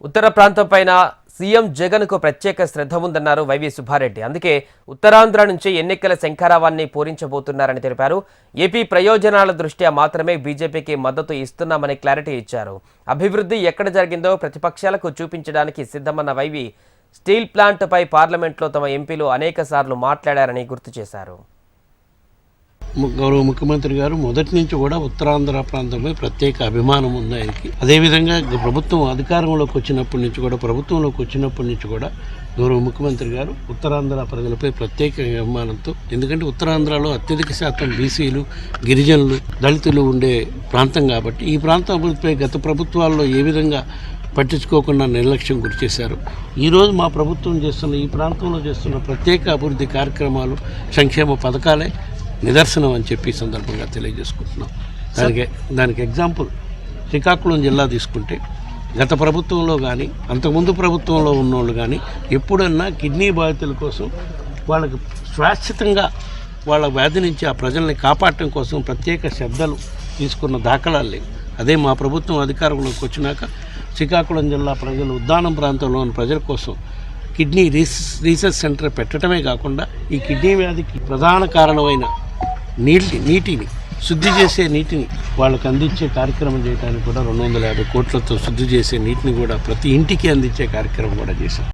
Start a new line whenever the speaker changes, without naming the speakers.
ఉత్తర ప్రాంతం పైన సీఎం జగన్ కు ప్రత్యేక శ్రద్ధ ఉందన్నారు వైవి సుబ్బారెడ్డి. అందుకే ఉత్తరాంధ్ర నుంచి ఎన్నికల శంఖారావాన్ని పూరించబోతున్నారని తెలిపారు. ఏపీ ప్రయోజనాల దృష్ట్యా మాత్రమే బీజేపీకి మద్దతు ఇస్తున్నామని క్లారిటీ ఇచ్చారు. అభివృద్ధి ఎక్కడ జరిగిందో ప్రతిపక్షాలకు చూపించడానికి సిద్ధమన్న వైవి స్టీల్ ప్లాంట్ పై పార్లమెంట్లో తమ ఎంపీలు అనేక సార్లు మాట్లాడారని గుర్తు చేశారు.
గౌరవ ముఖ్యమంత్రి గారు మొదటి నుంచి కూడా ఉత్తరాంధ్ర ప్రాంతంపై ప్రత్యేక అభిమానం ఉంది ఆయనకి. అదేవిధంగా ప్రభుత్వం అధికారంలోకి వచ్చినప్పటి నుంచి కూడా గౌరవ ముఖ్యమంత్రి గారు ఉత్తరాంధ్ర ప్రజలపై ప్రత్యేక అభిమానంతో, ఎందుకంటే ఉత్తరాంధ్రలో అత్యధిక శాతం బీసీలు, గిరిజనులు, దళితులు ఉండే ప్రాంతం కాబట్టి ఈ ప్రాంతం అభివృద్ధిపై గత ప్రభుత్వాల్లో ఏ విధంగా పట్టించుకోకుండా నిర్లక్ష్యం గురిచేశారు. ఈరోజు మా ప్రభుత్వం ఈ ప్రాంతంలో చేస్తున్న ప్రత్యేక అభివృద్ధి కార్యక్రమాలు, సంక్షేమ పథకాలే నిదర్శనం అని చెప్పి సందర్భంగా తెలియజేసుకుంటున్నాం. దానికి ఎగ్జాంపుల్ శ్రీకాకుళం జిల్లా తీసుకుంటే గత ప్రభుత్వంలో కానీ అంతకుముందు ప్రభుత్వంలో ఉన్నోళ్ళు కానీ ఎప్పుడన్నా కిడ్నీ బాధితుల కోసం వాళ్ళకి శాశ్వతంగా వాళ్ళ వ్యాధి నుంచి ఆ ప్రజల్ని కాపాడటం కోసం ప్రత్యేక శ్రద్ధలు తీసుకున్న దాఖలాలు లేవు. అదే మా ప్రభుత్వం అధికారంలోకి వచ్చినాక శ్రీకాకుళం జిల్లా ప్రజలు, ఉద్దానం ప్రాంతంలోని ప్రజల కోసం కిడ్నీ రీసెర్చ్ సెంటర్ పెట్టడమే కాకుండా ఈ కిడ్నీ వ్యాధికి ప్రధాన కారణమైన నీటిని శుద్ధి చేసే నీటిని వాళ్ళకు అందించే కార్యక్రమం చేయడానికి కూడా 250 కోట్లతో శుద్ధి చేసే నీటిని కూడా ప్రతి ఇంటికి అందించే కార్యక్రమం కూడా చేశాం.